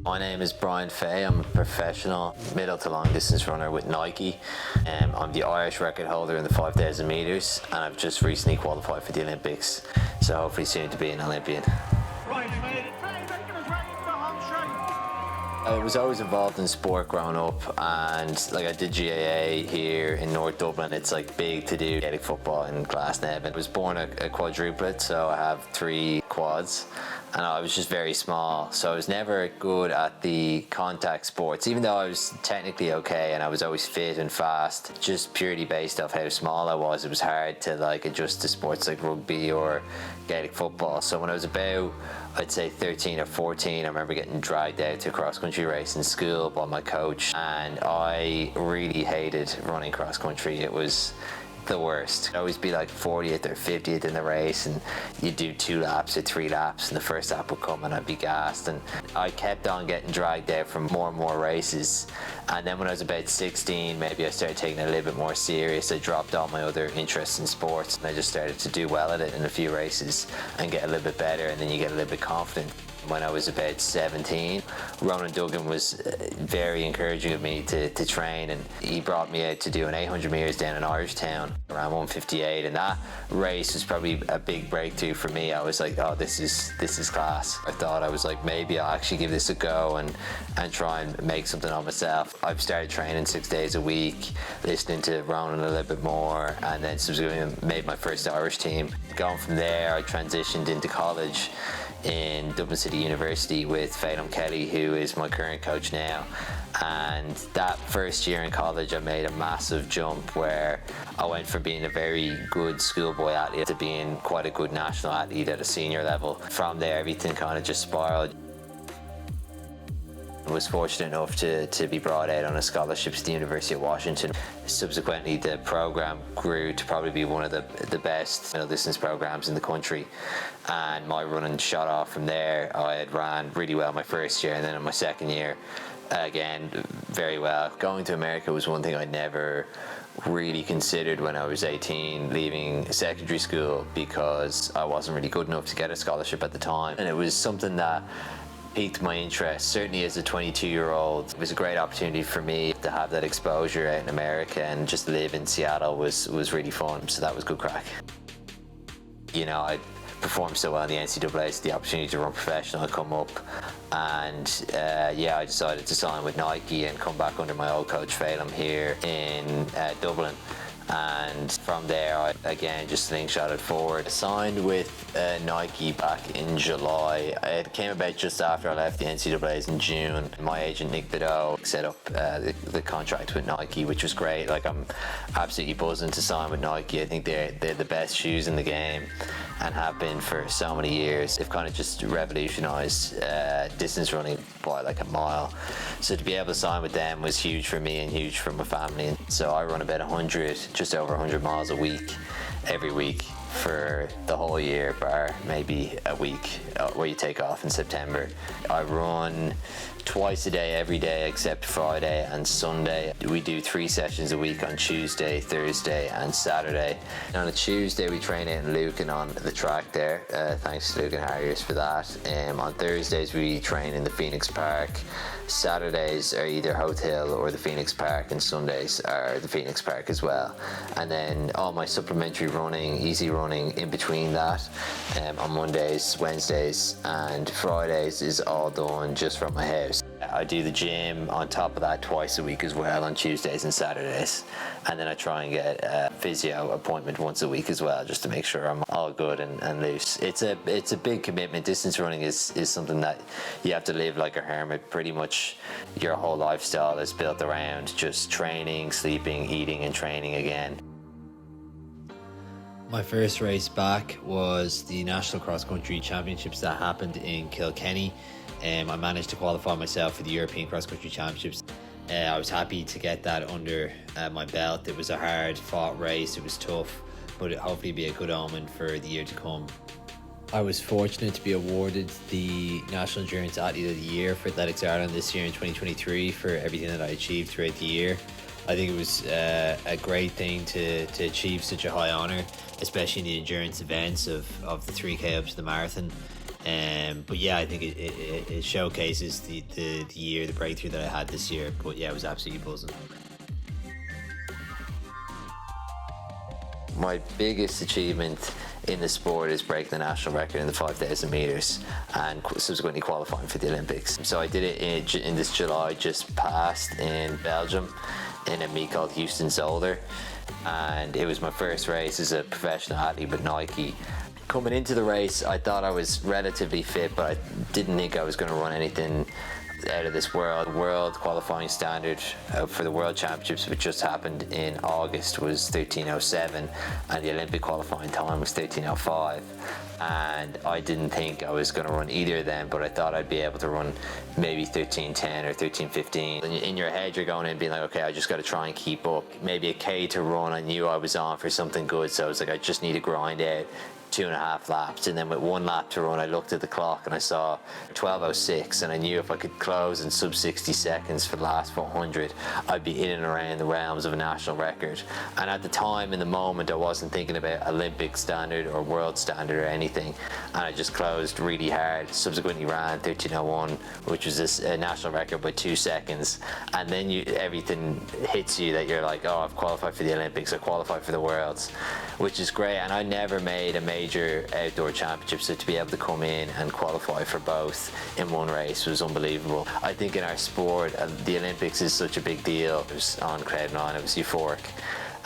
My name is Brian Fay. I'm a professional middle to long distance runner with Nike. I'm the Irish record holder in the 5,000 metres and I've just recently qualified for the Olympics, so hopefully soon to be an Olympian. I was always involved in sport growing up, and I did GAA here in North Dublin. It's big to do Gaelic football in Glasnevin. I was born a quadruplet, so I have 3 quads, and I was just very small, so I was never good at the contact sports, even though I was technically okay and I was always fit and fast. Just purely based off how small I was, it was hard to adjust to sports like rugby or Gaelic football. So when I was about, I'd say 13 or 14, I remember getting dragged out to a cross-country race in school by my coach, and I really hated running cross-country. It was the worst. I'd always be 40th or 50th in the race, and you'd do 2 laps or 3 laps and the first lap would come and I'd be gassed, and I kept on getting dragged out from more and more races. And then when I was about 16, maybe I started taking it a little bit more serious. I dropped all my other interests in sports and I just started to do well at it in a few races and get a little bit better, and then you get a little bit confident. When I was about 17, Ronan Duggan was very encouraging of me to train, and he brought me out to do an 800 metres down in Irishtown around 1:58, and that race was probably a big breakthrough for me. I was like, oh, this is class. I thought, I was like, maybe I'll actually give this a go and try and make something of myself. I've started training 6 days a week, listening to Ronan a little bit more, and then subsequently made my first Irish team. Going from there, I transitioned into college in Dublin City University with Phelim Kelly, who is my current coach now. And that first year in college, I made a massive jump where I went from being a very good schoolboy athlete to being quite a good national athlete at a senior level. From there, everything kind of just spiraled. I was fortunate enough to be brought out on a scholarship to the University of Washington. Subsequently, the program grew to probably be one of the best middle distance programs in the country, and my running shot off from there. I had ran really well my first year, and then in my second year, again, very well. Going to America was one thing I never really considered when I was 18, leaving secondary school, because I wasn't really good enough to get a scholarship at the time, and it was something that piqued my interest. Certainly as a 22-year-old, it was a great opportunity for me to have that exposure out in America, and just live in Seattle was really fun, so that was good crack. I performed so well in the NCAA, so the opportunity to run professional had come up, and I decided to sign with Nike and come back under my old coach Phelim here in Dublin. And from there, I again just slingshotted forward. I signed with Nike back in July. It came about just after I left the NCAAs in June. My agent Nick Bideau set up the contract with Nike, which was great. I'm absolutely buzzing to sign with Nike. I think they're the best shoes in the game and have been for so many years. They've kind of just revolutionized distance running by a mile. So to be able to sign with them was huge for me and huge for my family. And so I run about just over 100 miles a week, every week for the whole year, bar maybe a week where you take off in September. I run twice a day, every day except Friday and Sunday. We do 3 sessions a week on Tuesday, Thursday and Saturday. And on a Tuesday we train out in Lucan on the track there, thanks to Lucan Harriers for that. On Thursdays we train in the Phoenix Park. Saturdays are either Hotel or the Phoenix Park, and Sundays are the Phoenix Park as well. And then all my supplementary running, easy running in between that, on Mondays, Wednesdays and Fridays is all done just from my house. I do the gym on top of that twice a week as well on Tuesdays and Saturdays, and then I try and get a physio appointment once a week as well, just to make sure I'm all good and loose. It's a big commitment. Distance running is something that you have to live like a hermit. Pretty much your whole lifestyle is built around just training, sleeping, eating and training again. My first race back was the National Cross Country Championships that happened in Kilkenny. I managed to qualify myself for the European Cross Country Championships. I was happy to get that under my belt. It was a hard fought race, it was tough, but it hopefully be a good omen for the year to come. I was fortunate to be awarded the National Endurance Athlete of the Year for Athletics Ireland this year in 2023 for everything that I achieved throughout the year. I think it was a great thing to achieve such a high honour, especially in the endurance events of the 3K up to the marathon. But yeah, I think it showcases the year, the breakthrough that I had this year. But yeah, it was absolutely buzzing. My biggest achievement in the sport is breaking the national record in the 5,000 meters and subsequently qualifying for the Olympics. So I did it in this July just past in Belgium in a meet called Houston Zolder, and it was my first race as a professional athlete with Nike. Coming into the race, I thought I was relatively fit, but I didn't think I was going to run anything out of this world qualifying standard for the World Championships, which just happened in August, was 13:07, and the Olympic qualifying time was 13:05. And I didn't think I was going to run either of them, but I thought I'd be able to run maybe 13:10 or 13:15. In your head, you're going in being like, okay, I just got to try and keep up. Maybe a K to run, I knew I was on for something good, so I was like, I just need to grind out 2.5 laps, and then with 1 lap to run, I looked at the clock and I saw 12:06, and I knew if I could close in sub 60 seconds for the last 400, I'd be in and around the realms of a national record. And at the time, in the moment, I wasn't thinking about Olympic standard or world standard or anything, and I just closed really hard. Subsequently ran 13:01, which was a national record by 2 seconds, and then everything hits you that you're like, oh, I've qualified for the Olympics, I qualified for the Worlds, which is great. And I never made a major outdoor championship, so to be able to come in and qualify for both in one race was unbelievable. I think in our sport, the Olympics is such a big deal. It was on Cloud9, it was euphoric,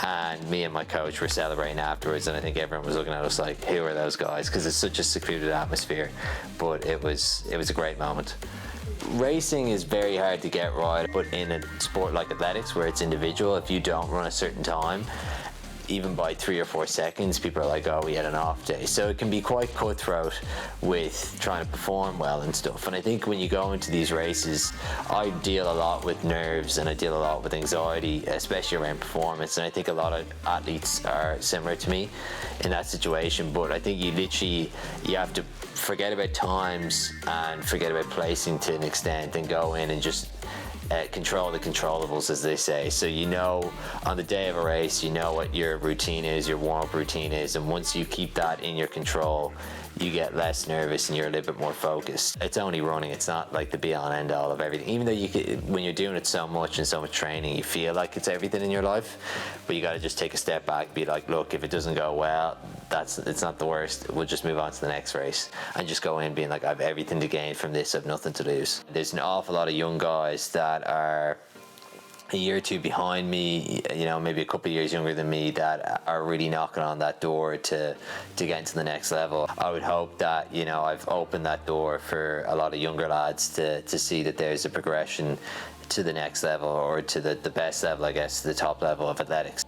and me and my coach were celebrating afterwards, and I think everyone was looking at us like, who are those guys, because it's such a secluded atmosphere. But it was a great moment. Racing is very hard to get right, but in a sport like athletics where it's individual, if you don't run a certain time, even by 3 or 4 seconds, people are like, oh, we had an off day. So it can be quite cutthroat with trying to perform well and stuff. And I think when you go into these races, I deal a lot with nerves and I deal a lot with anxiety, especially around performance. And I think a lot of athletes are similar to me in that situation. But I think you have to forget about times and forget about placing to an extent and go in and just control the controllables, as they say. So you know, on the day of a race, you know what your routine is, your warm-up routine is, and once you keep that in your control, you get less nervous and you're a little bit more focused. It's only running, it's not like the be-all and end-all of everything. Even though when you're doing it so much and so much training, you feel like it's everything in your life, but you got to just take a step back, be like, look, if it doesn't go well, it's not the worst, we'll just move on to the next race, and just go in being like, I have everything to gain from this, I have nothing to lose. There's an awful lot of young guys that are a year or two behind me, you know, maybe a couple of years younger than me, that are really knocking on that door to get into the next level. I would hope that, you know, I've opened that door for a lot of younger lads to see that there's a progression to the next level, or to the best level, I guess, the top level of athletics.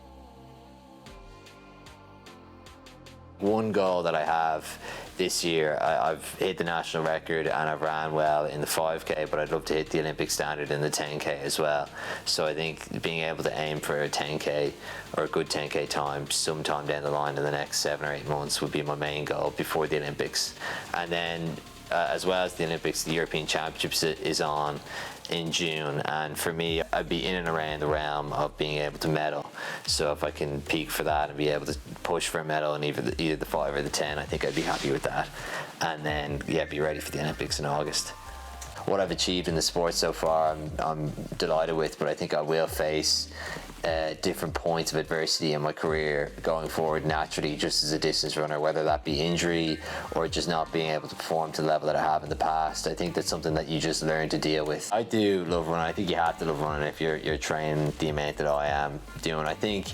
One goal that I have this year, I've hit the national record and I've ran well in the 5K, but I'd love to hit the Olympic standard in the 10K as well. So I think being able to aim for a 10K or a good 10K time sometime down the line in the next 7 or 8 months would be my main goal before the Olympics. And then as well as the Olympics, the European Championships is on in June, and for me, I'd be in and around the realm of being able to medal. So if I can peak for that and be able to push for a medal in either the 5 or the 10, I think I'd be happy with that. And then, yeah, be ready for the Olympics in August. What I've achieved in the sport so far, I'm delighted with, but I think I will face different points of adversity in my career going forward naturally, just as a distance runner, whether that be injury or just not being able to perform to the level that I have in the past. I think that's something that you just learn to deal with. I do love running. I think you have to love running if you're training the amount that I am doing. I think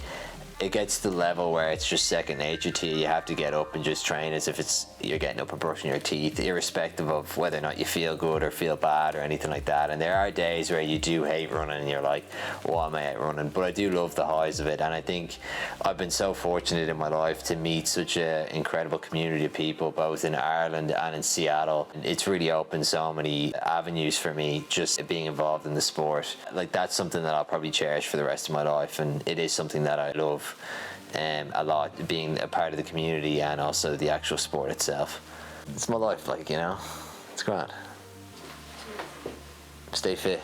it gets to the level where it's just second nature to you. You have to get up and just train as if you're getting up and brushing your teeth, irrespective of whether or not you feel good or feel bad or anything like that. And there are days where you do hate running and you're like, why am I out running? But I do love the highs of it. And I think I've been so fortunate in my life to meet such an incredible community of people, both in Ireland and in Seattle. It's really opened so many avenues for me, just being involved in the sport. Like, that's something that I'll probably cherish for the rest of my life. And it is something that I love a lot, being a part of the community and also the actual sport itself. It's my life, like, you know, it's grand. Stay fit.